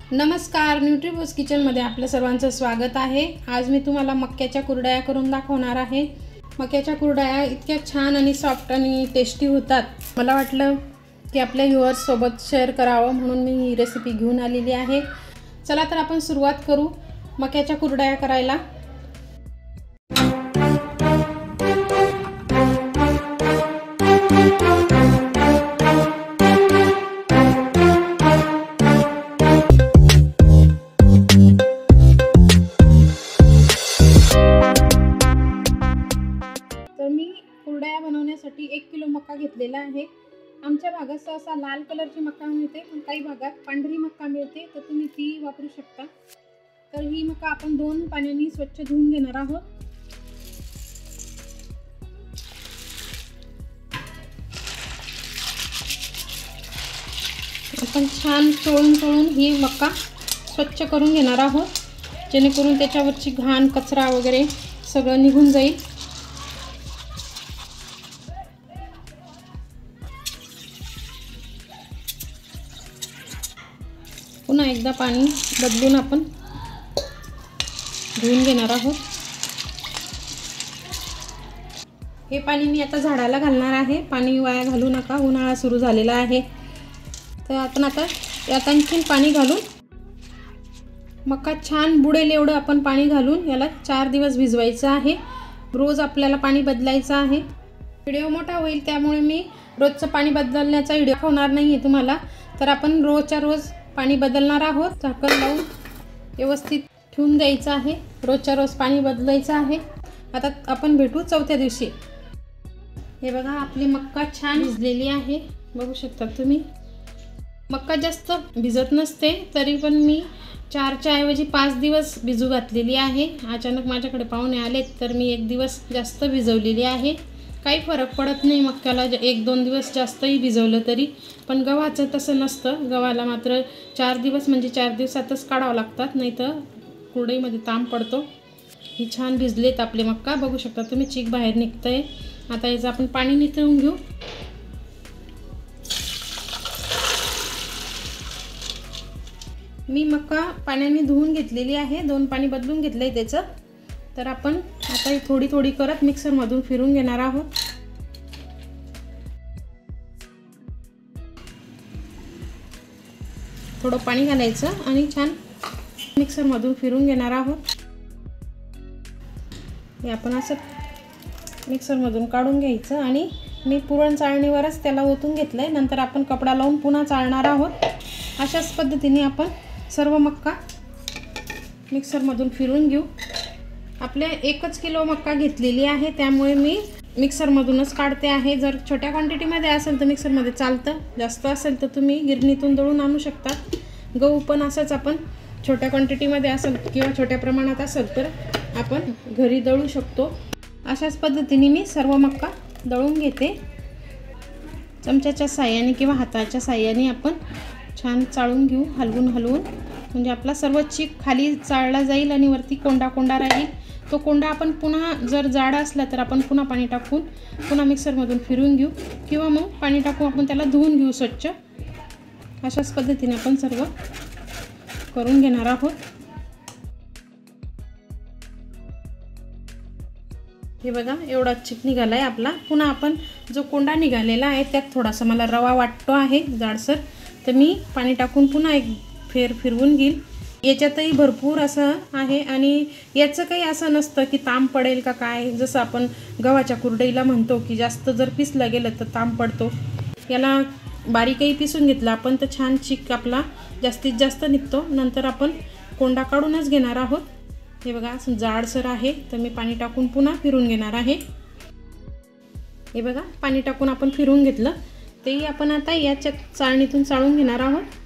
नमस्कार, न्यूट्रीबॉस किचनमध्ये आपलं सर्वांचं स्वागत आहे। आज मी तुम्हाला मक्याच्या कुरडया करून दाखवणार आहे। मक्याच्या कुरडया इतक्या छान आणि सॉफ्ट आणि टेस्टी होतात। मला वाटलं की आपल्या व्ह्यूअर्स सोबत शेअर करावं म्हणून मी ही रेसिपी घेऊन आलेली आहे। चला तर आपण सुरुवात करू मक्याच्या कुरडया करायला। कुरडया बनवण्यासाठी 1 किलो मका घेतलेला आहे। आमच्या भागात सहसा लाल कलरची मका मिळते, पण काही भागात पांढरी मका मिळते, तर तुम्ही ती वापरू शकता। तर ही मका आपण 2 पाण्याने स्वच्छ धुवून घेणार आहोत। आपण छान चोळून ही मका स्वच्छ करून घेणार आहोत, जेणेकरून त्याच्यावरची घाण कचरा वगैरे सगळं निघून जाईल। पुन्हा एकदा पाणी बदलून आपण धुवून घेणार आहोत। हे पाणी मी आता झाडाला घालणार आहे। पाणी वाया घालू नका, उन्हाळा सुरू झालेला आहे। तर आपण आता यात आणखीन पाणी घालून मका छान बुडेल एवढं आपण पाणी घालून याला 4 दिवस भिजवायचं आहे। रोज आपल्याला पाणी बदलायचं आहे। व्हिडिओ मोठा होईल त्यामुळे मी रोजचं पाणी बदलण्याचा व्हिडिओ दाखवणार नाही आहे तुम्हाला। तर आपण रोजच्या रोज पाणी बदलणार आहोत। झाकण लावून व्यवस्थित ठेवून द्यायचं आहे। रोजच्या रोज पाणी बदलायचं आहे। आता आपण भेटू चौथ्या दिवशी। हे बघा, आपली मक्का छान भिजलेली आहे, बघू शकता तुम्ही। मक्का जास्त भिजत नसते, तरी पण मी 4च्या ऐवजी 5 दिवस भिजू घातलेली आहे। अचानक माझ्याकडे पाहुणे आलेत, तर मी 1 दिवस जास्त भिजवलेली आहे। काही फरक पडत नाही मक्याला 1-2 दिवस जास्तही भिजवलं तरी, पण गव्हाचं तसं नसतं। गव्हाला मात्र 4 दिवस म्हणजे 4 दिवसातच काढावं लागतात, नाही तर कुरडईमध्ये ताम पडतो। ही छान भिजलेत आपले मक्का, बघू शकता तुम्ही, चीक बाहेर निघतंय। आता याचं आपण पाणी निथळून घेऊ। मी मक्का पाण्याने धुवून घेतलेली आहे, 2 पाणी बदलून घेतलंय त्याचं। तर आपण आता ही थोडी थोडी करत मिक्सरमधून फिरून घेणार आहोत। थोडं पाणी घालायचं आणि छान मिक्सरमधून फिरून घेणार आहोत। हे आपण असं मिक्सरमधून काढून घ्यायचं आणि मी पुरण चाळणीवरच त्याला ओतून घेतलंय। नंतर आपण कपडा लावून पुन्हा चाळणार आहोत। अशाच पद्धतीने आपण सर्व मक्का मिक्सरमधून फिरून घेऊ। आपले 1 किलो मक्का घेतलेली आहे, त्यामुळे मी मिक्सरमधूनच काढते आहे। जर छोट्या क्वांटिटीमध्ये असेल तर मिक्सरमध्ये चालतं, जास्त असेल तर तुम्ही गिरणीतून दळून आणू शकता। गहू पण असंच आपण छोट्या क्वांटिटीमध्ये असेल किंवा छोट्या प्रमाणात असेल तर आपण घरी दळू शकतो। अशाच पद्धतीने मी सर्व मक्का दळून घेते। चमच्याच्या साहाय्याने किंवा हाताच्या साहाय्याने आपण छान चाळून घेऊ, हलवून म्हणजे आपला सर्व चीक खाली चाळला जाईल आणि वरती कोंडा राहील। तो कोंडा आपण पुन्हा जर जाड असला तर आपण पुन्हा पाणी टाकून पुन्हा मिक्सरमधून फिरून घेऊ, किंवा मग पाणी टाकून आपण त्याला धुवून घेऊ स्वच्छ। अशाच पद्धतीने आपण सर्व करून घेणार आहोत। हे बघा, एवढा चीक निघाला आहे आपला। पुन्हा आपण जो कोंडा निघालेला आहे त्यात थोडासा मला रवा वाटतो आहे जाडसर, तर मी पाणी टाकून पुन्हा एक फेर फिरवून घेईल। याच्यातही भरपूर असं आहे आणि याचं काही असं नसतं की ताम पडेल का काय, जसं आपण गव्हाच्या कुरडईला म्हणतो की जास्त जर पिसलं गेलं तर ताम पडतो। याला बारीकही पिसून घेतलं आपण तर छान चीक आपला जास्तीत जास्त निघतो। नंतर आपण कोंडा काढूनच घेणार आहोत। हे बघा, असं जाडसर आहे, तर मी पाणी टाकून पुन्हा फिरून घेणार आहे। हे बघा, पाणी टाकून आपण फिरून घेतलं, तेही आपण आता याच्यात चाळणीतून चाळून घेणार आहोत।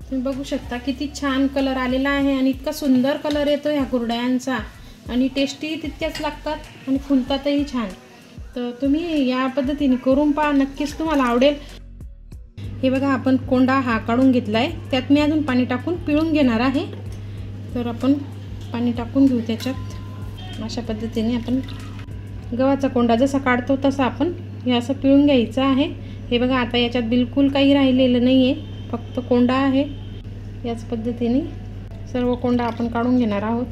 तुम्ही बघू शकता किती छान कलर आलेला आहे आणि इतका सुंदर कलर येतो ह्या कुरडयांचा, आणि टेस्टी तितक्याच लागतात आणि फुलतातही छान। तर तुम्ही या पद्धतीने करून पहा, नक्कीच तुम्हाला आवडेल। हे बघा, आपण कोंडा हा काढून घेतला आहे, त्यात मी अजून पाणी टाकून पिळून घेणार आहे। तर आपण पाणी टाकून घेऊ त्याच्यात। अशा पद्धतीने आपण गव्हाचा कोंडा जसा काढतो तसा आपण हे असं पिळून घ्यायचं आहे। हे बघा, आता याच्यात बिलकुल काही राहिलेलं नाही आहे, फक्त कोंडा आहे। याच पद्धतीने सर्व कोंडा आपण काढून घेणार आहोत.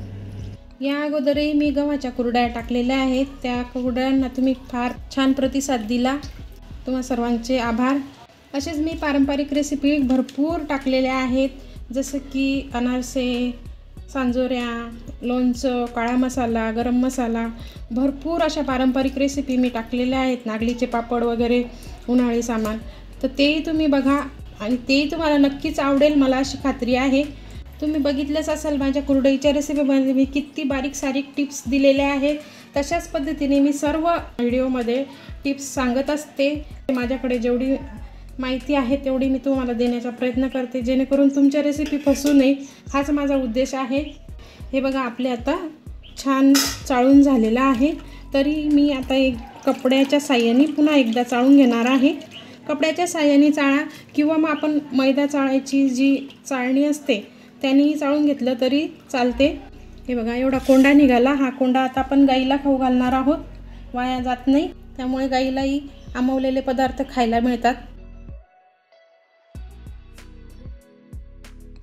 या अगोदरही मी गव्हाच्या कुरड्या टाकलेल्या आहेत. त्या कुरड्यांना तुम्ही फार छान प्रतिसाद दिला. तुम्हा सर्वांचे आभार. असेच मी पारंपरिक रेसिपी भरपूर टाकलेल्या आहेत, जसं की अनारसे, सांजोऱ्या, लोणचं, काळा मसाला, गरम मसाला, भरपूर अशा पारंपरिक रेसिपी मी टाकलेल्या आहेत. नागलीचे पापड वगैरे, उन्हाळी सामान. तर तेही तुम्ही बघा आणि तेही तुम्हाला नक्कीच आवडेल, मला अशी खात्री आहे. तुम्ही बघितलंच असाल माझ्या कुरडईच्या रेसिपीमध्ये मी किती बारीक सारीक टिप्स दिलेल्या आहेत. तशाच पद्धतीने मी सर्व व्हिडिओमध्ये टिप्स सांगत असते. माझ्याकडे जेवढी माहिती आहे तेवढी मी तुम्हाला देण्याचा प्रयत्न करते, जेणेकरून तुमच्या रेसिपी फसू नये, हाच माझा उद्देश आहे. हे बघा आपले आता छान चाळून झालेलं आहे. तरी मी आता एक कपड्याच्या साह्याने पुन्हा एकदा चाळून घेणार आहे. कपड्याच्या साह्याने चाळा किंवा मग आपण मैदा चाळायची जी चाळणी असते त्यानेही चाळून घेतलं तरी चालते. हे बघा एवढा कोंडा निघाला. हा कोंडा आता आपण गाईला खाऊ घालणार आहोत, वाया जात नाही. त्यामुळे गाईलाही आंबवलेले पदार्थ खायला मिळतात.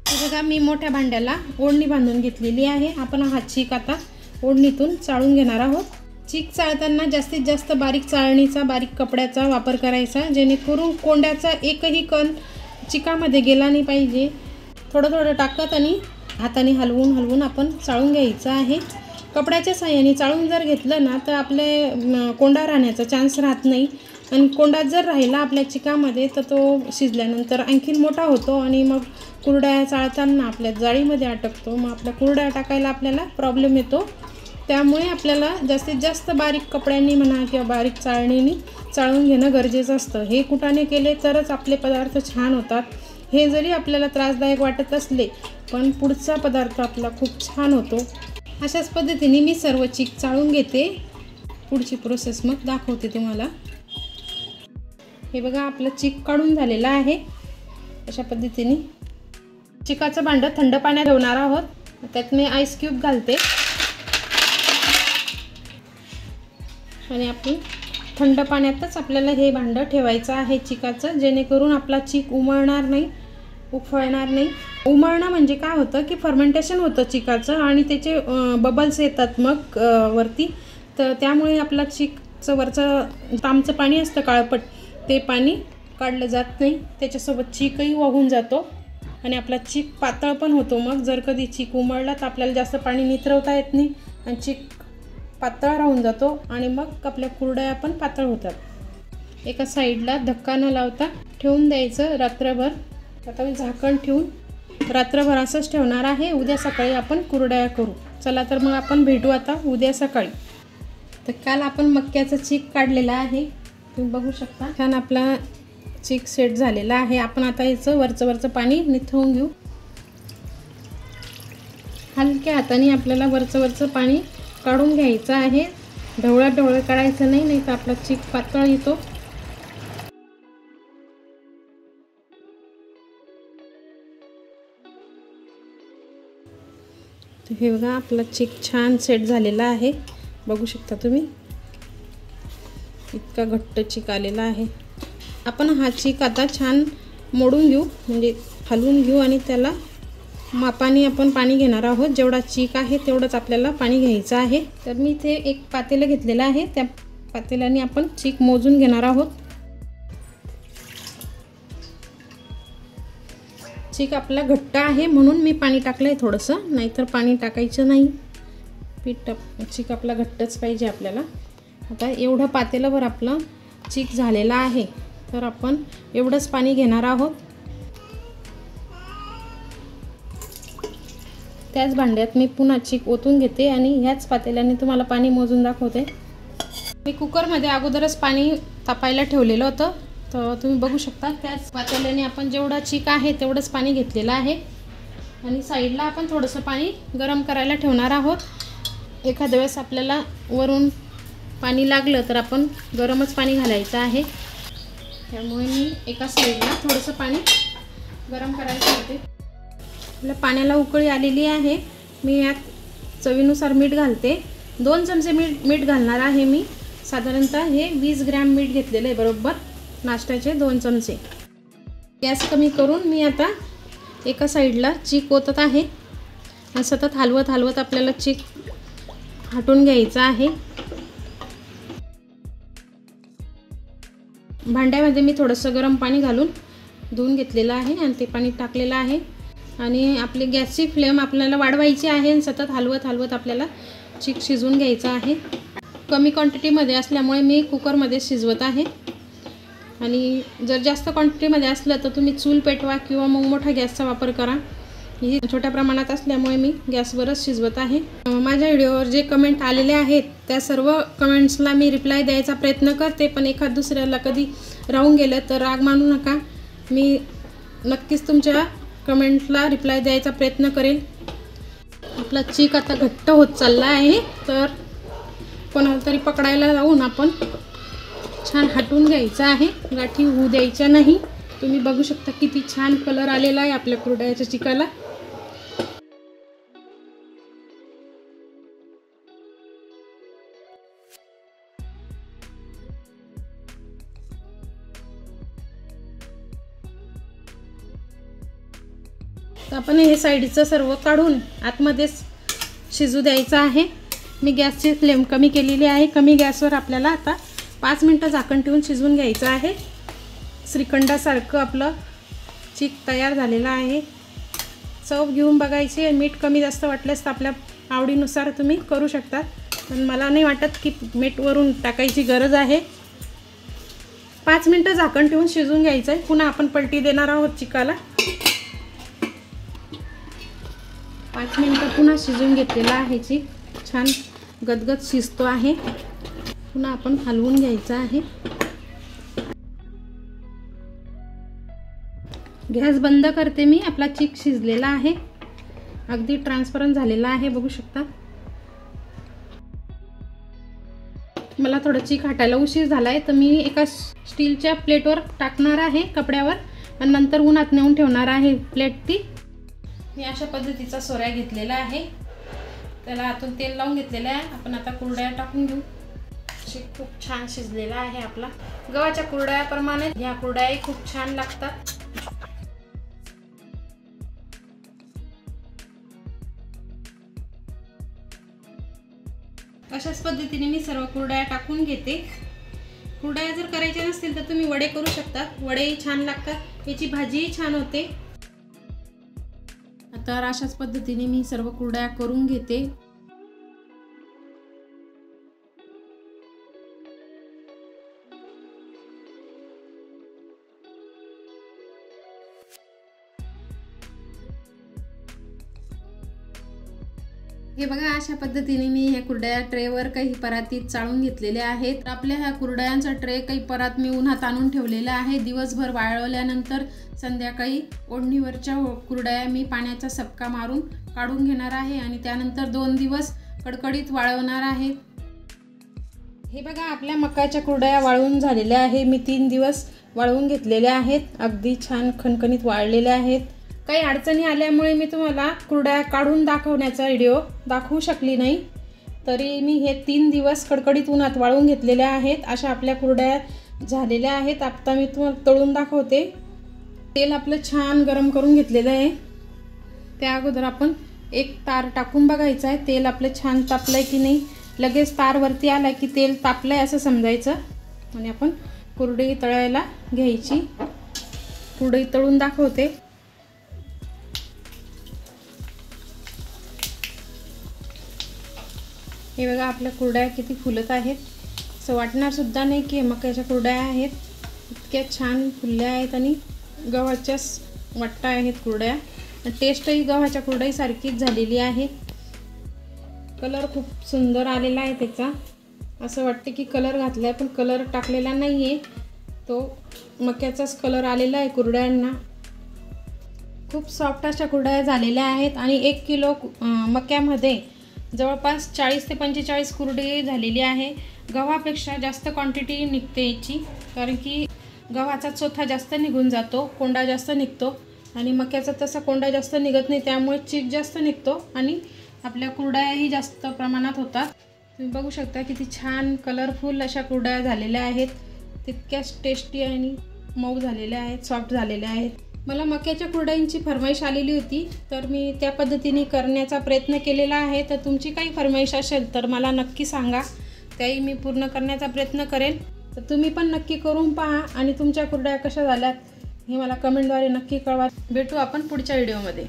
हे बघा मी मोठ्या भांड्याला ओढणी बांधून घेतलेली आहे. आपण हा चीक आता ओढणीतून चाळून घेणार आहोत. चीक चाळताना जास्तीत जास्त बारीक चाळणीचा, बारीक कपड्याचा वापर करायचा, जेणेकरून कोंड्याचा एकही कण चिकामध्ये गेला नाही पाहिजे. थोडं थोडं टाकत आणि हाताने हलवून आपण चाळून घ्यायचं आहे. कपड्याच्या साह्याने चाळून जर घेतलं ना तर आपले कोंडा राहण्याचा चान्स राहत नाही. आणि कोंडा जर राहिला आपल्या चिकामध्ये तर तो शिजल्यानंतर आणखीन मोठा होतो आणि मग कुरड्या चाळताना आपल्या जाळीमध्ये अटकतो. मग आपल्या कुरड्या टाकायला आपल्याला प्रॉब्लेम येतो. त्यामुळे आपल्याला जास्तीत जास्त बारीक कपड्यांनी म्हणा किंवा बारीक चाळणीने चाळून घेणं गरजेचं असतं. हे कुटाने केले तरच आपले पदार्थ छान होतात. हे जरी आपल्याला त्रासदायक वाटत असले पण पुढचा पदार्थ आपला खूप छान होतो. अशाच पद्धतीने मी सर्व चीक चाळून घेते. पुढची प्रोसेस मग दाखवते तुम्हाला. हे बघा आपलं चीक काढून झालेलं आहे. अशा पद्धतीने चिकाचं भांडं थंड पाण्यात ठेवणार आहोत. त्यात मी आईस क्यूब घालते आणि आपण थंड पाण्यातच आपल्याला हे भांडं ठेवायचं आहे चिकाचं, जेणेकरून आपला चीक उमळणार नाही, उफळणार नाही. उमळणं म्हणजे काय होतं की फर्मेंटेशन होतं चिकाचं आणि त्याचे बबल्स येतात मग वरती. तर त्यामुळे आपला चिकचं वरचं तामचं पाणी असतं काळपट, ते पाणी काढलं जात नाही. त्याच्यासोबत चीकही वाहून जातो आणि आपला चीक पातळ पण होतो. मग जर कधी चीक उमळला तर आपल्याला जास्त पाणी नितरवता येत नाही आणि चीक पातळ राहून जातो आणि मग आपल्या कुरड्या पण पातळ होतात. एका साईडला धक्का न लावता ठेवून द्यायचं रात्रभर. आता मी झाकण ठेवून रात्रभर असंच ठेवणार आहे. उद्या सकाळी आपण कुरड्या करू. चला तर मग आपण भेटू आता उद्या सकाळी. तर काल आपण मक्याचं चीक काढलेला आहे, तुम्ही बघू शकता. छान आपला चीक सेट झालेला आहे. आपण आता याचं वरचं पाणी निथळून घेऊ. हलक्या हाताने आपल्याला वरचं पाणी काढून घ्यायचं आहे. ढवळं काढायचं नाही, नाही तर आपला चीक पातळ येतो. हे बघा आपला चीक छान सेट झालेला आहे, बघू शकता तुम्ही. इतका घट्ट चीक आलेला आहे. आपण हा चीक आता छान मोडून घेऊ, म्हणजे हलवून घेऊ आणि त्याला मापाने आपण पाणी घेणार आहोत. जेवढा चीक आहे तेवढंच आपल्याला पाणी घ्यायचं आहे. तर मी इथे एक पातेलं घेतलेलं आहे, त्या पातेल्याने आपण चीक मोजून घेणार आहोत. चीक आपला घट्ट आहे म्हणून मी पाणी टाकलं आहे थोडंसं, नाहीतर पाणी टाकायचं नाही. चीक आपला घट्टच पाहिजे आपल्याला. आता एवढं पातेलंभर आपलं चीक झालेलं आहे, तर आपण एवढंच पाणी घेणार आहोत. त्याच भांड्यात मी पुन्हा चीक ओतून घेते आणि ह्याच पातेल्याने तुम्हाला पाणी मोजून दाखवते. मी कुकरमध्ये अगोदरच पाणी तापायला ठेवलेलं होतं, तर तुम्ही बघू शकता. त्याच पातेल्याने आपण जेवढा चीक आहे तेवढंच पाणी घेतलेलं आहे आणि साईडला आपण थोडंसं पाणी गरम करायला ठेवणार आहोत. एखाद्या वेळेस आपल्याला वरून पाणी लागलं तर आपण गरमच पाणी घालायचं आहे. त्यामुळे मी एका साईडला थोडंसं पाणी गरम करायला ठेवते. आपल्या पाण्याला उकळी आलेली आहे. मी यात चवीनुसार मीठ घालते. 2 चमचे मीठ घालणार आहे मी. साधारणतः हे 20 ग्रॅम मीठ घेतलेलं आहे, बरोबर नाश्त्याचे 2 चमचे. गॅस कमी करून मी आता एका साईडला चीक ओतत आहे आणि सतत हलवत हलवत आपल्याला चीक हटून घ्यायचा आहे। भांड्यामध्ये मी थोडंसं गरम पाणी घालून धुवून घेतलेलं आहे आणि ते पाणी टाकलेलं आहे आणि आपली गॅसची फ्लेम आपल्याला वाढवायची आहे आणि सतत हलवत हलवत आपल्याला चीक शिजवून घ्यायचा आहे। कमी क्वांटिटीमध्ये असल्यामुळे मी कुकरमध्ये शिजवत आहे आणि जर जास्त क्वांटिटीमध्ये असलं तर तुम्ही चूल पेटवा किंवा मग मोठा गॅसचा वापर करा। ही छोट्या प्रमाणात असल्यामुळे मी गॅसवरच शिजवत आहे। माझ्या व्हिडिओवर जे कमेंट आलेले आहेत त्या सर्व कमेंट्सला मी रिप्लाय द्यायचा प्रयत्न करते, पण एखाद दुसऱ्याला कधी राहून गेलं तर राग मानू नका। मी नक्कीच तुमच्या कमेंटला रिप्लाय द्यायचा प्रयत्न करेल। आपला चीक आता घट्ट होत चालला आहे, तर कोणाला तरी पकडायला जाऊन आपण छान हटून घ्यायचं आहे, गाठी होऊ द्यायच्या नाही। तुम्ही बघू शकता किती छान कलर आलेला आहे आपल्या कुरडयाच्या चिकाला। तर आपण हे साईडचं सर्व काढून आतमध्ये शिजू द्यायचं आहे। मी गॅसची फ्लेम कमी केलेली आहे। कमी गॅसवर आपल्याला आता 5 मिनिटं झाकण ठेवून शिजवून घ्यायचं आहे। श्रीखंडासारखं आपलं चीक तयार झालेलं आहे। चव घेऊन बघायची, मीठ कमी जास्त वाटल्यास तर आपल्या आवडीनुसार तुम्ही करू शकता, पण मला नाही वाटत की मीठ वरून टाकायची गरज आहे। 5 मिनिटं झाकण ठेवून शिजवून घ्यायचं आहे। पुन्हा आपण पलटी देणार आहोत चिकाला। 5 मिनिटं पुन्हा शिजवून घेतलेला आहे चीक, छान गदगद शिजतो आहे। पुन्हा आपण हलवून घ्यायचं आहे। गॅस बंद करते मी। आपला चीक शिजलेला आहे, अगदी ट्रान्सपरंट झालेला आहे, बघू शकता। मला थोडं चीक हटायला उशीर झाला आहे, तर मी एका स्टीलच्या प्लेटवर टाकणार आहे कपड्यावर आणि नंतर उन्हात नेऊन ठेवणार आहे प्लेट ती। मी अशा पद्धतीचा सोऱ्या घेतलेला आहे, त्याला आतून तेल लावून घेतलेलं आहे। आपण आता कुरडया टाकून घेऊ। चीक खूप छान शिजलेला आहे आपला। गव्हाच्या कुरडयाप्रमाणे ह्या कुरडयाही खूप छान लागतात। अशाच पद्धतीने मी सर्व कुरडया टाकून घेते। कुरडया जर करायच्या नसतील तर तुम्ही वडे करू शकता, वडेही छान लागतात, याची भाजीही छान होते। तर अशाच पद्धतीने मी सर्व कुरडया करून घेते। हे बघा, अशा पद्धतीने मी ह्या कुरडया ट्रेवर काही परातीत चाळून घेतलेल्या आहेत। आपल्या ह्या कुरडयांचा ट्रे काही परात मी उन्हात आणून ठेवलेला आहे। दिवसभर वाळवल्यानंतर संध्याकाळी ओढणीवरच्या कुरडया मी पाण्याचा सपका मारून काढून घेणार आहे आणि त्यानंतर 2 दिवस कडकडीत वाळवणार आहे। हे बघा, आपल्या मकाच्या कुरडया वाळवून झालेल्या आहे। मी 3 दिवस वाळवून घेतलेल्या आहेत, अगदी छान खणखणीत वाळलेल्या आहेत। काही अडचणी आल्यामुळे मी तुम्हाला कुरडया काढून दाखवण्याचा व्हिडिओ दाखवू शकली नाही, तरी मी हे 3 दिवस कडकडीत उन्हात वाळवून घेतलेल्या आहेत। अशा आपल्या कुरडया झालेल्या आहेत। आता मी तुम्हाला तळून दाखवते। तेल आपलं छान गरम करून घेतलेलं आहे। त्या अगोदर आपण एक तार टाकून बघायचं आहे, तेल आपलं छान तापलंय की नाही। लगेच तार वरती आला की तेल तापलंय असं समजायचं आणि आपण कुरडई तळायला घ्यायची। कुरडई तळून दाखवते। हे बघा, आपल्या कुरडया किती फुलत आहेत, असं वाटणार सुद्धा नाही की मक्याच्या कुरडया आहेत। इतक्या छान फुलल्या आहेत आणि गव्हाच्याच वाटत आहेत कुरडया। टेस्टही गव्हाच्या कुरडईसारखीच झालेली आहे। कलर खूप सुंदर आलेला आहे त्याचा, असं वाटते की कलर घातलाय पण कलर टाकलेला नाही आहे, तो मक्याचाच कलर आलेला आहे कुरड्यांना। खूप सॉफ्ट अशा कुरडया झालेल्या आहेत आणि 1 किलो मक्यामध्ये जवळपास 40 ते 45 कुरडी झालेली आहे। गव्हापेक्षा जास्त क्वांटिटी निघते याची, कारण की गव्हाचा चोथा जास्त निघून जातो, कोंडा जास्त निघतो आणि मक्याचा तसा कोंडा जास्त निघत नाही, त्यामुळे चीक जास्त निघतो आणि आपल्या कुरडयाही जास्त प्रमाणात होतात। तुम्ही बघू शकता किती छान कलरफुल अशा कुरडया झालेल्या आहेत, तितक्याच टेस्टी आणि मऊ झालेल्या आहेत, सॉफ्ट झालेल्या आहेत। मला मक्याच्या कुरडईंची फरमाईश आलेली होती, तर मी त्या पद्धतीने करण्याचा प्रयत्न केलेला आहे. तर तुमची काही फरमाईश असेल तर मला नक्की सांगा, त्याही मी पूर्ण करण्याचा प्रयत्न करेन. तर तुम्ही पण नक्की करून पहा आणि तुमच्या कुरडया कशा झाल्यात हे मला कमेंटद्वारे नक्की कळवा. भेटू आपण पुढच्या व्हिडिओमध्ये.